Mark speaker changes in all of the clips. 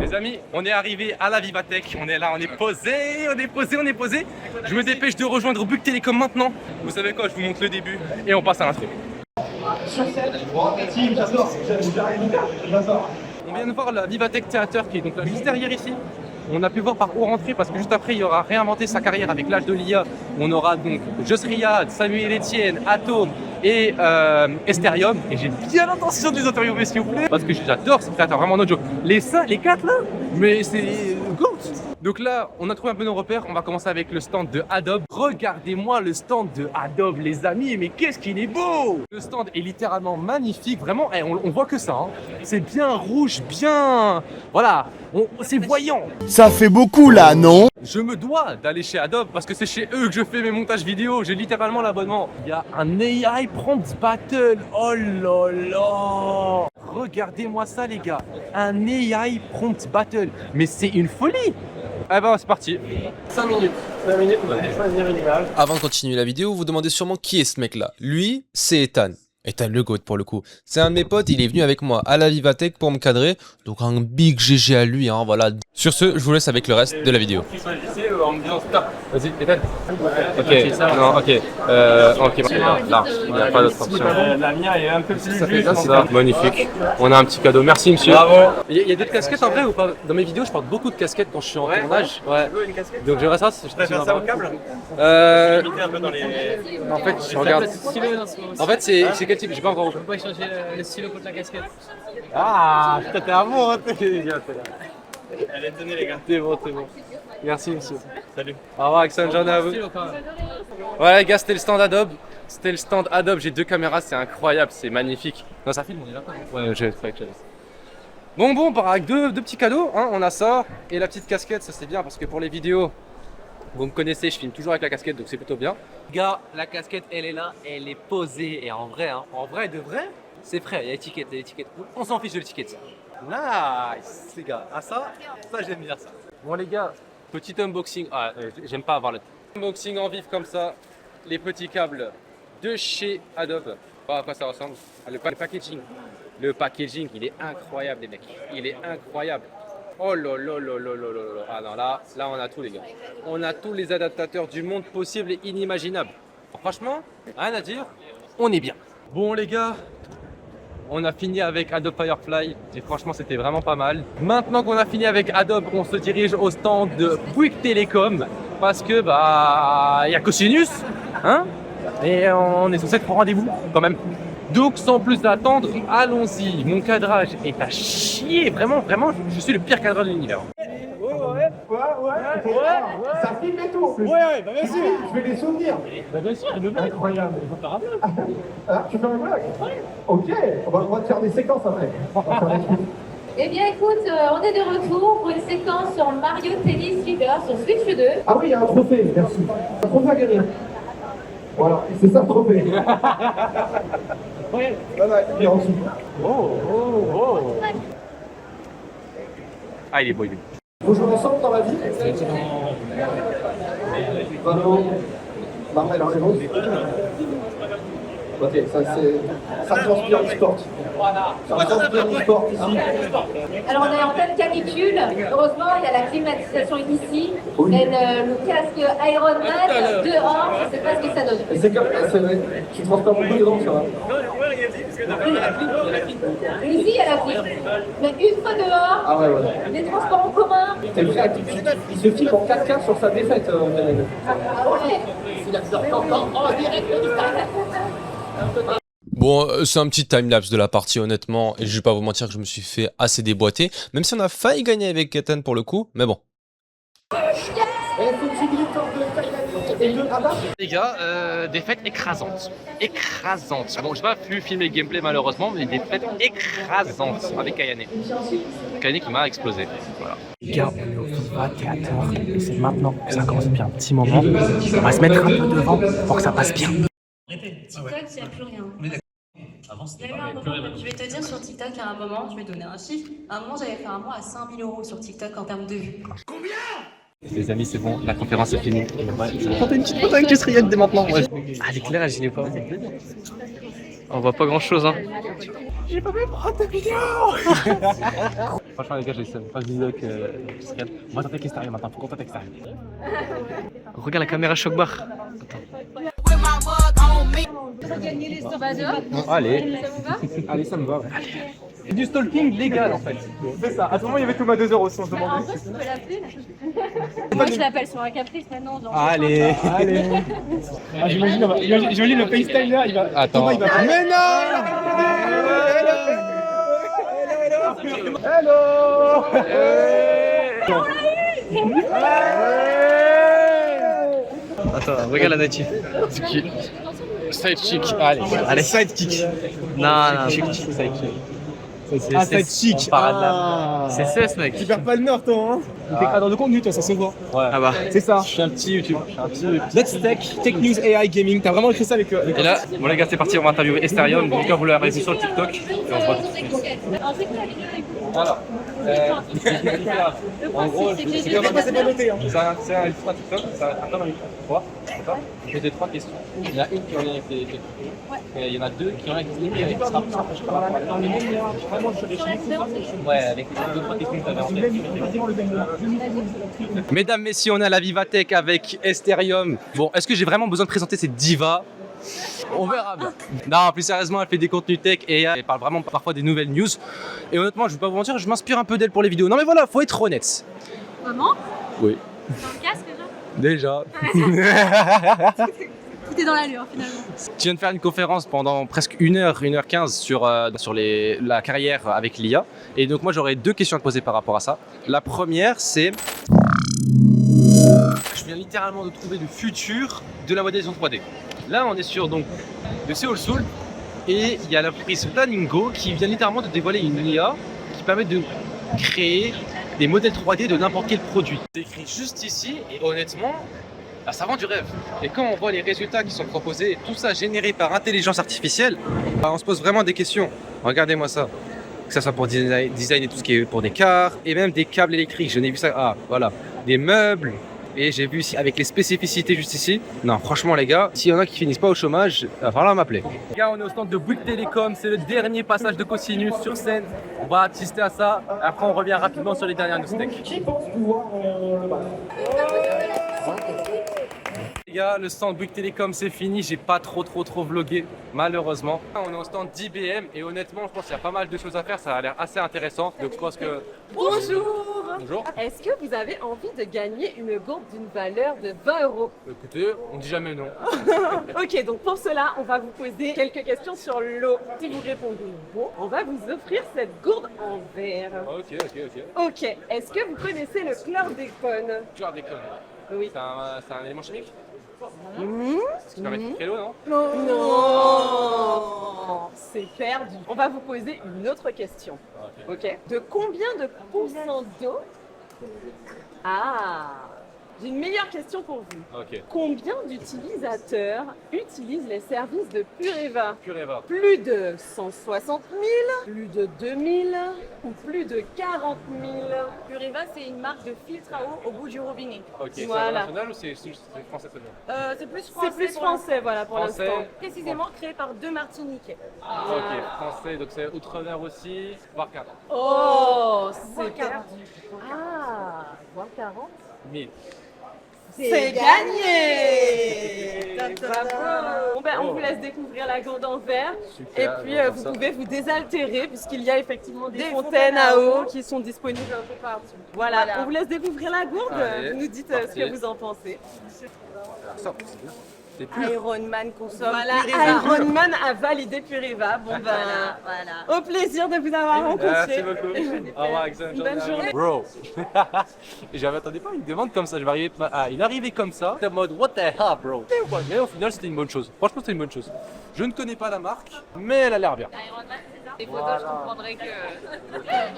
Speaker 1: Les amis, on est arrivé à la Vivatech, on est là, on est posé. Je me dépêche de rejoindre Bouygues Télécom maintenant. Vous savez quoi, je vous montre le début et on passe à l'intro. On vient de voir la Vivatech Theater qui est donc là juste derrière ici. On a pu voir par où rentrer parce que juste après il aura réinventé sa carrière avec l'âge de l'IA. On aura donc Joss Riyad, Samuel Etienne, Atom et Esterium. Et j'ai bien l'intention de les interviewer s'il vous plaît. Parce que j'adore ce créateur, vraiment no joke. Les 4 là, mais c'est GOAT. Donc là, on a trouvé un peu nos repères. On va commencer avec le stand de Adobe. Regardez-moi le stand de Adobe les amis, mais qu'est-ce qu'il est beau! Le stand est littéralement magnifique, vraiment, on voit que ça. Hein. C'est bien rouge, bien... Voilà, c'est voyant.
Speaker 2: Ça fait beaucoup là, non?
Speaker 1: Je me dois d'aller chez Adobe parce que c'est chez eux que je fais mes montages vidéo. J'ai littéralement l'abonnement. Il y a un AI Prompt Battle. Oh là là! Regardez-moi ça les gars. Un AI Prompt Battle. Mais c'est une folie! Ah bah c'est parti. 5 minutes, on va choisir une image.
Speaker 3: Avant de continuer la vidéo, vous vous demandez sûrement qui est ce mec là. Lui, c'est Ethan. Ethan le GOAT pour le coup. C'est un de mes potes, il est venu avec moi à la Vivatech pour me cadrer. Donc un big GG à lui, hein, voilà. Sur ce, je vous laisse avec le reste de la vidéo.
Speaker 1: Vas-y, Ethan. Ok, non, ok. Ok, là, il n'y a pas d'autre option.
Speaker 4: La mienne est un peu plus
Speaker 1: Ça fait ça, magnifique. On a un petit cadeau, merci monsieur.
Speaker 4: Bravo.
Speaker 1: Il y a d'autres casquettes en vrai ou pas? Dans mes vidéos, je porte beaucoup de casquettes quand je suis en tournage. Ouais. Donc j'aimerais ça.
Speaker 4: Tu préfères ça au câble?
Speaker 1: Euh...
Speaker 4: Un peu dans les...
Speaker 1: En fait, je regarde. En fait, c'est quel type? J'ai pas encore.
Speaker 5: On peut pas échanger le stylo contre la casquette.
Speaker 1: Ah, t'es à moi,
Speaker 4: Allez, tenez les gars.
Speaker 1: C'est bon. Merci monsieur.
Speaker 4: Salut.
Speaker 1: Au revoir, excellente journée à vous. Ouais les gars, c'était le stand Adobe. C'était le stand Adobe, j'ai 2 caméras, c'est incroyable, c'est magnifique. Non, ça filme, on est là. Ouais, j'ai fait quelque chose. Bon, on part avec deux petits cadeaux, hein. On a ça et la petite casquette, ça c'est bien parce que pour les vidéos, vous me connaissez, je filme toujours avec la casquette donc c'est plutôt bien. Gars, la casquette elle est là, elle est posée et en vrai, de vrai, c'est frais, il y a l'étiquette, on s'en fiche de l'étiquette. Nice les gars, ah ça j'aime bien ça. Bon les gars, petit unboxing, j'aime pas avoir le unboxing en vif comme ça, les petits câbles de chez Adobe. Voilà à quoi ça ressemble, le packaging. Le packaging, il est incroyable les mecs, il est incroyable. Oh là là là là là là. Ah non, là on a tout les gars. On a tous les adaptateurs du monde possible et inimaginable. Franchement, rien à dire, on est bien. Bon les gars, on a fini avec Adobe Firefly et franchement c'était vraiment pas mal. Maintenant qu'on a fini avec Adobe, on se dirige au stand de Bouygues Télécom parce que il y a Cosinus, hein, et on est censé être au rendez-vous quand même. Donc sans plus attendre, allons-y. Mon cadrage est à chier, vraiment, je suis le pire cadrage de l'univers.
Speaker 6: Ouais. Ça filme et tout. Ouais, bah bien sûr. Je vais les souvenir.
Speaker 1: Bah bien sûr, incroyable.
Speaker 6: Ah, tu fais un blague? Ok, on va te faire des séquences après.
Speaker 7: Eh bien écoute, on est de retour pour une séquence sur Mario Tennis Leader sur Switch 2.
Speaker 6: Ah oui, il y a un trophée, merci. Un trophée à gagner. Voilà, c'est ça le trophée. Ouais, il est en dessous.
Speaker 1: Oh. Ah, il est beau, il est beau.
Speaker 6: Faut jouer ensemble dans la vie? Vraiment. Marmel, c'est bon? Ok, ça transpire du sport. Ça transpire du sport ici.
Speaker 7: Alors on est en pleine canicule, heureusement il y a la climatisation ici,
Speaker 6: Oui.
Speaker 7: mais le casque Iron Man dehors, je ne sais pas ce que ça donne.
Speaker 6: Et c'est comme, c'est vrai, tu transpires beaucoup de gens, ça va.
Speaker 7: Ici il y a la clim, mais une fois dehors,
Speaker 6: Ah ouais.
Speaker 7: les transports en commun,
Speaker 6: T'es prêt à il se filme en 4K sur sa défaite, Daniel.
Speaker 7: ah ouais.
Speaker 3: Bon, c'est un petit timelapse de la partie honnêtement, et je vais pas vous mentir que je me suis fait assez déboîter, même si on a failli gagner avec Ethan pour le coup, mais bon.
Speaker 1: Les gars, défaite écrasante. Bon, je vais pas plus filmer le gameplay malheureusement, mais défaite écrasante avec Kayane. Kayane qui m'a explosé. Voilà.
Speaker 8: Les gars, on est au FIFA Theater et c'est maintenant que ça commence depuis un petit moment. On va se mettre un peu devant pour que ça passe bien.
Speaker 9: TikTok, il n'y a plus rien. Je vais te dire sur TikTok, à un moment, je vais donner un chiffre. À un moment, j'avais fait un mois à 5 000 € sur TikTok en termes de vues.
Speaker 1: Les amis, c'est bon, la conférence est finie. T'as une petite photo avec Joss Riyad dès maintenant. Ouais. Ah, l'éclairage, il est pas bon.
Speaker 5: On voit pas grand chose, hein.
Speaker 1: Franchement, les gars, j'ai ça. Pas de vidéo que. On va tenter extérieur maintenant. Faut qu'on tente extérieur.
Speaker 5: Regarde la caméra choc bar.
Speaker 1: Allez.
Speaker 7: Ça vous va?
Speaker 1: Allez, ça me va. C'est du stalking légal en fait.
Speaker 4: C'est ça. À ce moment, il y avait Thomas 2 euros si on se
Speaker 7: En
Speaker 4: demandait.
Speaker 7: vrai, tu peux l'appeler. Moi, je l'appelle sur un caprice maintenant. Genre,
Speaker 1: Allez.
Speaker 4: Allez. Ah, j'imagine le FaceTime là, il va.
Speaker 1: Attends.
Speaker 4: Thomas, il va. Mais
Speaker 5: Attends, regarde la native.
Speaker 1: Sidechick. Allez.
Speaker 4: Allez, sidekick.
Speaker 5: Non,
Speaker 4: Ah, sidechick.
Speaker 5: c'est CS, mec.
Speaker 4: Tu perds pas le nord, toi, hein. T'es créateur de contenu, toi, ça se voit.
Speaker 5: Ah bah.
Speaker 4: C'est ça.
Speaker 1: Je suis un petit YouTube.
Speaker 4: Let's Tech News AI Gaming. T'as vraiment écrit ça avec.
Speaker 1: Et là, bon les gars, c'est parti, on va interviewer Esterium. Donc, vous l'avez vu sur le TikTok. Et on se voit tout de suite. Alors, en gros, c'est comme
Speaker 4: C'est pas noté, hein.
Speaker 1: c'est un ultra TikTok, c'est un homme avec 3. D'accord. Je pose 3 questions. Il y en a une qui revient avec les trucs. Et il y en a 2 qui revient avec les trucs. Ouais, avec les 2-3 questions que tu avais en tête. Mesdames, messieurs, on est à la Vivatech avec Esterium. Bon, est-ce que j'ai vraiment besoin de présenter cette diva? On verra bien. Non, plus sérieusement, elle fait des contenus tech et elle parle vraiment parfois des nouvelles news. Et honnêtement, je vais pas vous mentir, je m'inspire un peu d'elle pour les vidéos. Non mais voilà, faut être honnête.
Speaker 7: Vraiment?
Speaker 1: Oui.
Speaker 7: Dans le casque, genre?
Speaker 1: Déjà.
Speaker 7: Tout est dans l'allure, finalement.
Speaker 1: Je viens de faire une conférence pendant presque 1h15 sur la carrière avec l'IA. Et donc moi, j'aurais 2 questions à te poser par rapport à ça. La première, c'est... Je viens littéralement de trouver le futur de la modélisation 3D. Là, on est sur donc de Seoul Soul et il y a l'entreprise Planningo qui vient littéralement de dévoiler une IA qui permet de créer des modèles 3D de n'importe quel produit. C'est écrit juste ici et honnêtement, bah, ça vend du rêve. Et quand on voit les résultats qui sont proposés, tout ça généré par intelligence artificielle, bah, on se pose vraiment des questions. Regardez-moi ça. Que ça soit pour design et tout ce qui est pour des cars et même des câbles électriques. Je n'ai vu ça. Ah, voilà. Des meubles. Et j'ai vu ici avec les spécificités juste ici. Non, franchement les gars, s'il y en a qui finissent pas au chômage, il va falloir m'appeler. Les gars, on est au stand de Bouygues Télécom, c'est le dernier passage de Cosinus sur scène. On va assister à ça. Après, on revient rapidement sur les dernières news tech.
Speaker 6: Qui pense pouvoir le battre?
Speaker 1: Les gars, le stand Bouygues Télécom c'est fini, j'ai pas trop vlogué malheureusement. On est au stand d'IBM et honnêtement je pense qu'il y a pas mal de choses à faire, ça a l'air assez intéressant. Donc je pense que...
Speaker 10: Bonjour.
Speaker 1: Bonjour.
Speaker 10: Est-ce que vous avez envie de gagner une gourde d'une valeur de 20 €?
Speaker 1: Écoutez, on dit jamais non.
Speaker 10: Ok, donc pour cela, on va vous poser quelques questions sur l'eau. Si vous répondez bon, on va vous offrir cette gourde en verre.
Speaker 1: Ok.
Speaker 10: Ok, est-ce que vous connaissez le chlordécone?
Speaker 1: Chlordécone.
Speaker 10: Oui.
Speaker 1: C'est un élément chimique?
Speaker 10: Mmh.
Speaker 1: Ce qui permet de filtrer l'eau, non?
Speaker 10: Non, c'est perdu. On va vous poser une autre question. Ok. De combien de pourcents d'eau? Ah, j'ai une meilleure question pour vous.
Speaker 1: Ok.
Speaker 10: Combien d'utilisateurs utilisent les services de Pureva?
Speaker 1: Pureva.
Speaker 10: Plus de 160 000, plus de 2000 ou plus de 40 000?
Speaker 11: Pureva, c'est une marque de filtre à eau au bout du robinet.
Speaker 1: Ok, c'est
Speaker 10: Voilà.
Speaker 1: international ou c'est français seulement?
Speaker 11: C'est plus français.
Speaker 10: C'est plus français, voilà, pour
Speaker 1: Français.
Speaker 10: l'instant.
Speaker 11: Précisément créé par 2 Martiniquais.
Speaker 1: Ok, français, donc c'est outre-mer aussi, voire 40.
Speaker 10: Oh, c'est
Speaker 11: Voire 40.
Speaker 10: perdu. Ah, voire 40.
Speaker 1: 1000.
Speaker 10: C'est gagné! Bravo! Bon ben, on vous laisse découvrir la gourde en verre.
Speaker 1: Super,
Speaker 10: Et puis
Speaker 1: j'adore
Speaker 10: vous
Speaker 1: ça.
Speaker 10: pouvez vous désaltérer puisqu'il y a effectivement des fontaines à eau qui sont disponibles un peu partout. Voilà, on vous laisse découvrir la gourde.
Speaker 1: Allez,
Speaker 10: Vous nous dites ce
Speaker 1: parti.
Speaker 10: que vous en pensez.
Speaker 1: Ça, c'est bien. C'est pur.
Speaker 11: Ironman consomme
Speaker 10: Voilà,
Speaker 11: Pureva.
Speaker 10: Ironman a validé Pureva. Bon ben,
Speaker 11: Voilà.
Speaker 10: au plaisir de vous avoir rencontré.
Speaker 1: Merci beaucoup. Au revoir, excellente
Speaker 10: Une bonne journée.
Speaker 1: Bro. J'avais attendu pas une demande comme ça. Je vais arriver. Ah, il arrivait comme ça. T'es en mode what the hell, bro. Mais au final, c'était une bonne chose. Franchement, c'était une bonne chose. Je ne connais pas la marque, mais elle a l'air bien.
Speaker 11: Ironman, c'est ça. Les photos, je comprendrais que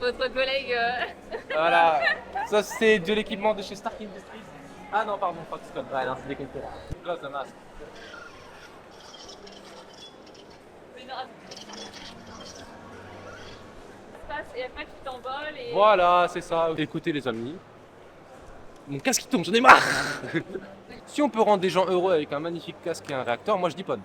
Speaker 11: votre collègue.
Speaker 1: Voilà. Ça, c'est de l'équipement de chez Stark Industries. Ah non, pardon, Foxconn. Ouais, non, c'est des concurrents. Close the mask.
Speaker 11: Et après, tu t'envoles et.
Speaker 1: Voilà, c'est ça. Écoutez, les amis. Mon casque qui tombe, j'en ai marre. Si on peut rendre des gens heureux avec un magnifique casque et un réacteur, moi je dis pas non.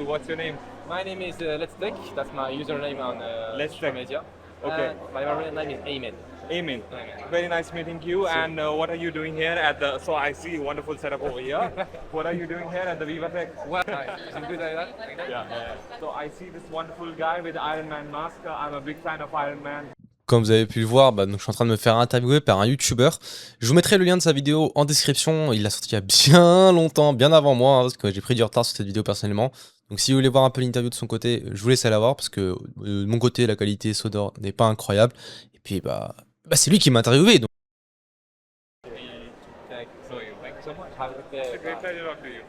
Speaker 6: What's your name?
Speaker 1: My name is Let's Tech. That's my username on
Speaker 6: Let's
Speaker 1: social
Speaker 6: Tech.
Speaker 1: media.
Speaker 6: Okay.
Speaker 1: My real name is Ayman.
Speaker 6: Amen. Very nice meeting you. And what are you doing here at the? So I see wonderful setup over here. What are you doing here at the VivaTech?
Speaker 1: What? Some good like that?
Speaker 6: Yeah. So I see this wonderful guy with Iron Man mask. I'm a big fan of Iron Man.
Speaker 3: Comme vous avez pu le voir, donc je suis en train de me faire interviewer par un YouTuber. Je vous mettrai le lien de sa vidéo en description. Il l'a sorti il y a bien longtemps, bien avant moi, parce que j'ai pris du retard sur cette vidéo personnellement. Donc si vous voulez voir un peu l'interview de son côté, je vous laisse aller la voir, parce que de mon côté, la qualité sonore n'est pas incroyable. Et puis bah c'est lui qui m'a interviewé. Donc...
Speaker 1: Thank you so much. Have a good day.
Speaker 6: It's a great pleasure talking to you.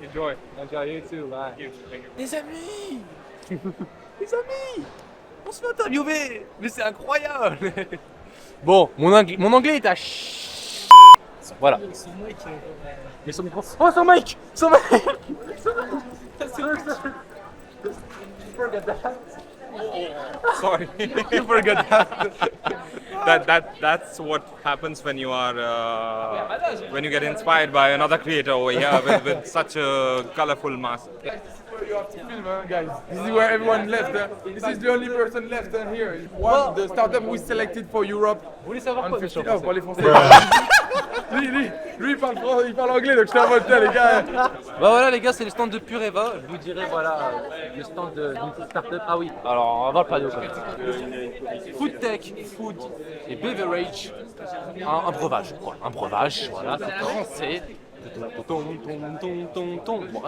Speaker 6: Enjoy.
Speaker 1: Enjoy you too. Bye.
Speaker 6: Thank you. Thank you.
Speaker 1: Les amis, les amis, on se fait interviewer, mais c'est incroyable. Bon, mon anglais est à voilà. Mais son micro. Oh, son mic, son mic. Forget that.
Speaker 6: Sorry.
Speaker 1: You forgot that.
Speaker 6: That's what happens when you are when you get inspired by another creator over here with such a colorful mask.
Speaker 4: You have to film, guys. This is where everyone left. This is the only person left here. One, the startup we selected for Europe.
Speaker 1: Vous voulez savoir quoi, monsieur?
Speaker 4: Oh, pour les Français. lui, il parle anglais, donc je suis en mode les gars.
Speaker 1: Bah voilà les gars, c'est le stand de Pureva. Je vous dirai voilà le stand d'une petite startup. Ah oui, alors on va voir le panneau. Food tech, food et beverage, un breuvage quoi. Un breuvage, voilà, c'est français. Bon,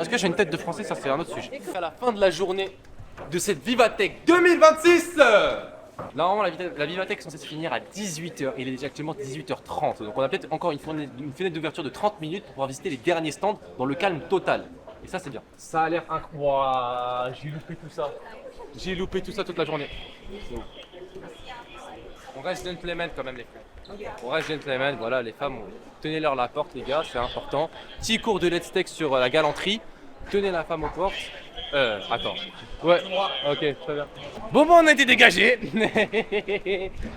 Speaker 1: est-ce que j'ai une tête de français? Ça c'est un autre sujet. À la fin de la journée de cette VivaTech 2026, normalement la VivaTech est censée se finir à 18h. Il est déjà actuellement 18h30. Donc on a peut-être encore une fenêtre d'ouverture de 30 minutes pour pouvoir visiter les derniers stands dans le calme total. Et ça c'est bien. Ça a l'air incroyable. J'ai loupé tout ça. J'ai loupé tout ça toute la journée. On reste gentleman quand même les frères. On reste gentleman, voilà les femmes, tenez-leur la porte les gars, c'est important. Petit cours de Let's Tech sur la galanterie. Tenez la femme aux portes. Attends. Ouais, ok, très bien. Bon, on a été dégagé.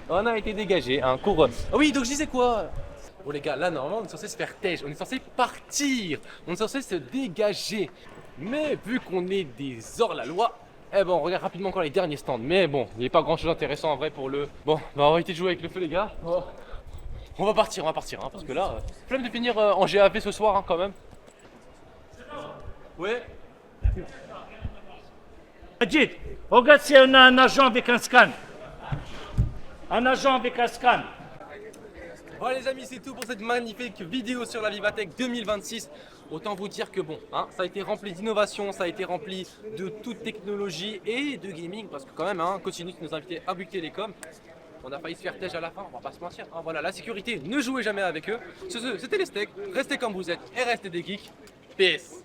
Speaker 1: On a été dégagé. Un cours. Ah oui, donc je disais quoi? Bon les gars, là normalement on est censé se faire tèche, on est censé partir, on est censé se dégager. Mais vu qu'on est des hors-la-loi, eh ben on regarde rapidement encore les derniers stands. Mais bon, il n'y a pas grand chose d'intéressant en vrai pour le... Bon, bah on va arrêter de jouer avec le feu les gars. On va partir, hein, parce que là, flemme de finir en GAV ce soir hein, quand même. Ouais.
Speaker 12: Majid, regarde si on a un agent avec un scan. Un agent avec un scan.
Speaker 1: Voilà les amis, c'est tout pour cette magnifique vidéo sur la VivaTech 2026. Autant vous dire que bon, hein, ça a été rempli d'innovation, ça a été rempli de toute technologie et de gaming. Parce que quand même, hein, Continue nous invitait à Bouygues Télécom. On a failli se faire tège à la fin, on va pas se mentir. Hein, voilà, la sécurité, ne jouez jamais avec eux. C'était les steaks, restez comme vous êtes et restez des geeks. Peace.